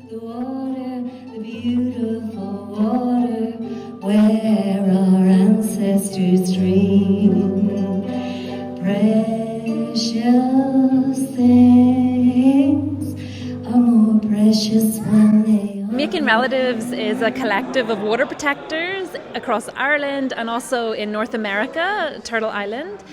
the water, the beautiful water, where our ancestors dreamed. Precious things are more precious when they are. Making Relatives is a collective of water protectors across Ireland and also in North America, Turtle Island.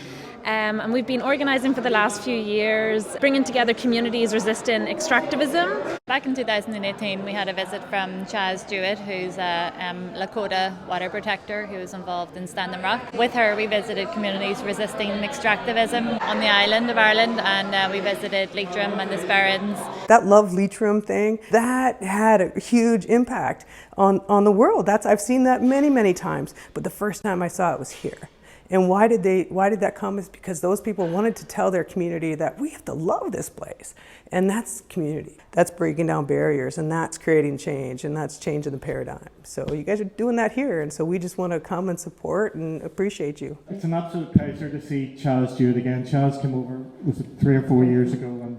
And we've been organising for the last few years, bringing together communities resisting extractivism. Back in 2018, we had a visit from Chaz Jewett, who's a Lakota water protector who was involved in Standing Rock. With her, we visited communities resisting extractivism on the island of Ireland, and we visited Leitrim and the Sperrins. That Love Leitrim thing, that had a huge impact on the world. I've seen that many, many times, but the first time I saw it was here. And why did that come? Is because those people wanted to tell their community that we have to love this place. And that's community. That's breaking down barriers, and that's creating change, and that's changing the paradigm. So you guys are doing that here, and so we just want to come and support and appreciate you. It's an absolute pleasure to see Chaz do it again. Chaz came over, was it 3 or 4 years ago, and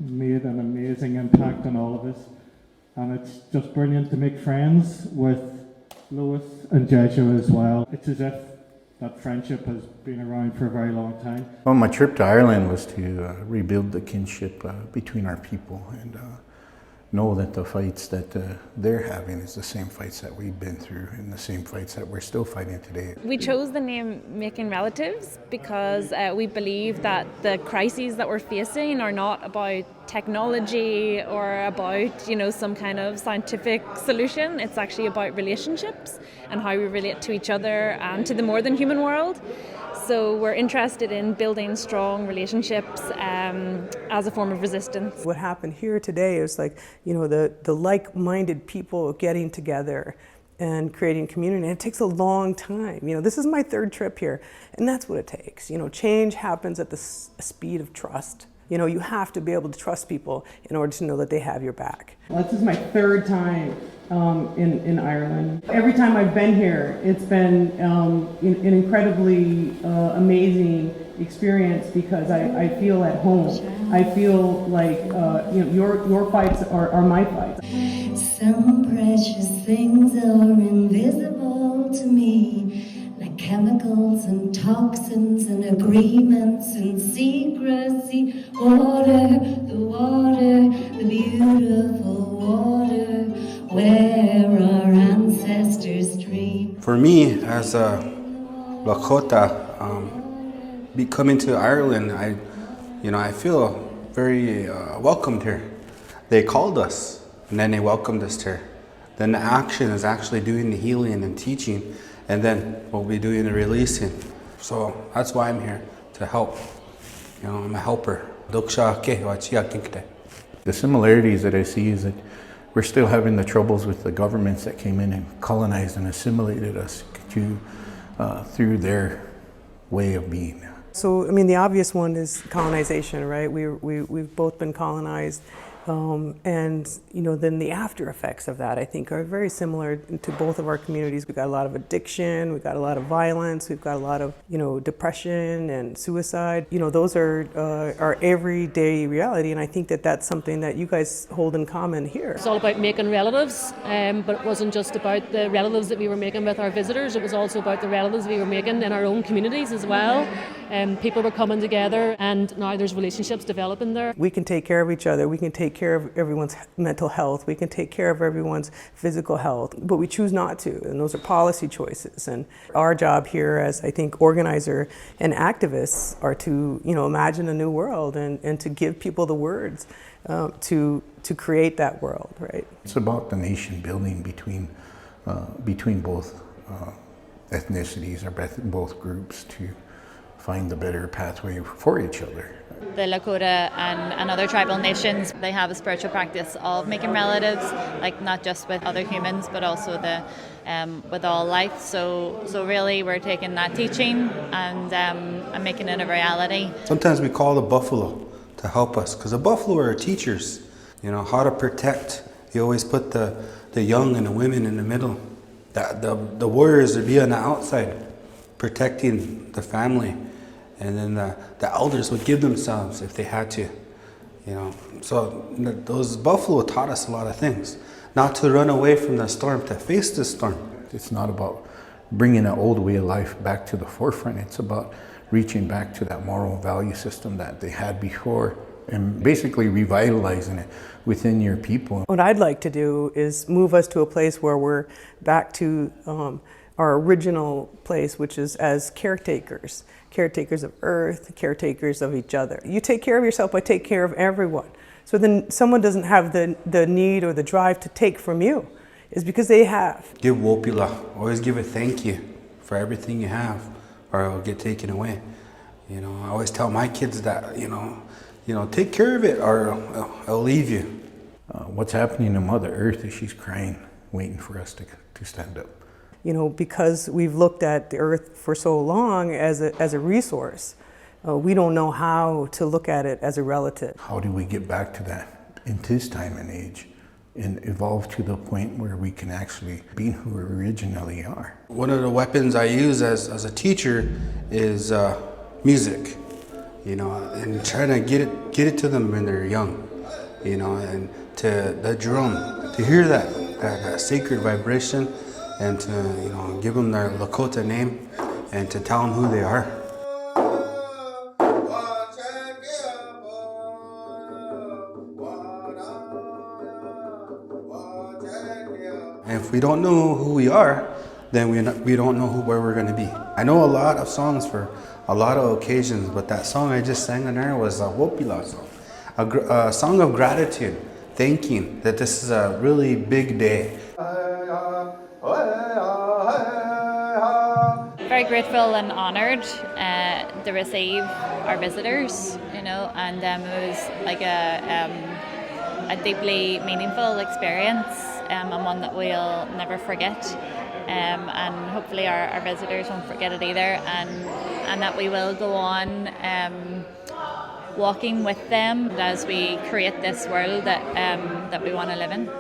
made an amazing impact on all of us. And it's just brilliant to make friends with Lois and Jesha as well. It's as if that friendship has been around for a very long time. Well, my trip to Ireland was to rebuild the kinship between our people and know that the fights that they're having is the same fights that we've been through and the same fights that we're still fighting today. We chose the name Making Relatives because we believe that the crises that we're facing are not about technology or about, some kind of scientific solution. It's actually about relationships and how we relate to each other and to the more than human world. So we're interested in building strong relationships as a form of resistance. What happened here today is the like-minded people getting together and creating community. And it takes a long time. This is my 3rd trip here, and that's what it takes. Change happens at the speed of trust. You have to be able to trust people in order to know that they have your back. Well, this is my 3rd time in Ireland. Every time I've been here, it's been an incredibly amazing experience because I feel at home. I feel like your fights are my fights. Some precious things are invisible to me, like chemicals and toxins and agreements and secrecy. Water, the beautiful water, where our ancestors dream. For me, as a Lakota, coming to Ireland, I feel very welcomed here. They called us, and then they welcomed us here. Then the action is actually doing the healing and teaching, and then we'll be doing the releasing. So that's why I'm here, to help. I'm a helper. The similarities that I see is that we're still having the troubles with the governments that came in and colonized and assimilated us through their way of being. So, the obvious one is colonization, right? We've both been colonized. And then the after effects of that, I think, are very similar to both of our communities. We've got a lot of addiction, we've got a lot of violence, we've got a lot of depression and suicide. Those are our everyday reality, and I think that that's something that you guys hold in common here. It's all about making relatives, but it wasn't just about the relatives that we were making with our visitors. It was also about the relatives we were making in our own communities as well. People were coming together, and now there's relationships developing there. We can take care of each other. We can take care of everyone's mental health. We can take care of everyone's physical health, but we choose not to, and those are policy choices. And our job here as, I think, organizer and activists are to, imagine a new world and to give people the words to create that world, right? It's about the nation building between both ethnicities or both groups to find the better pathway for each other. The Lakota and other tribal nations, they have a spiritual practice of making relatives, like not just with other humans, but also with all life. So really, we're taking that teaching and making it a reality. Sometimes we call the buffalo to help us, because the buffalo are our teachers. How to protect. You always put the young and the women in the middle. The warriors would be on the outside, protecting the family. And then the elders would give themselves if they had to. You know, so those buffalo taught us a lot of things. Not to run away from the storm, to face the storm. It's not about bringing an old way of life back to the forefront. It's about reaching back to that moral value system that they had before and basically revitalizing it within your people. What I'd like to do is move us to a place where we're back to our original place, which is as caretakers of earth, caretakers of each other. You take care of yourself, I take care of everyone. So then someone doesn't have the need or the drive to take from you. It's because they have. Give wopila. Always give a thank you for everything you have, or it'll get taken away. You know, I always tell my kids that, you know, take care of it, or I'll leave you. What's happening to Mother Earth is she's crying, waiting for us to stand up. You know, because we've looked at the earth for so long as a resource, we don't know how to look at it as a relative. How do we get back to that in this time and age and evolve to the point where we can actually be who we originally are? One of the weapons I use as a teacher is music, you know, and trying to get it to them when they're young, you know, and to the drum, to hear that sacred vibration, and to, you know, give them their Lakota name and to tell them who they are. And if we don't know who we are, then we don't know where we're going to be. I know a lot of songs for a lot of occasions, but that song I just sang in there was a Wopila song, a song of gratitude, thanking that this is a really big day. Very grateful and honoured to receive our visitors, you know, and it was like a deeply meaningful experience, and one that we'll never forget, and hopefully our visitors won't forget it either, and that we will go on walking with them as we create this world that we want to live in.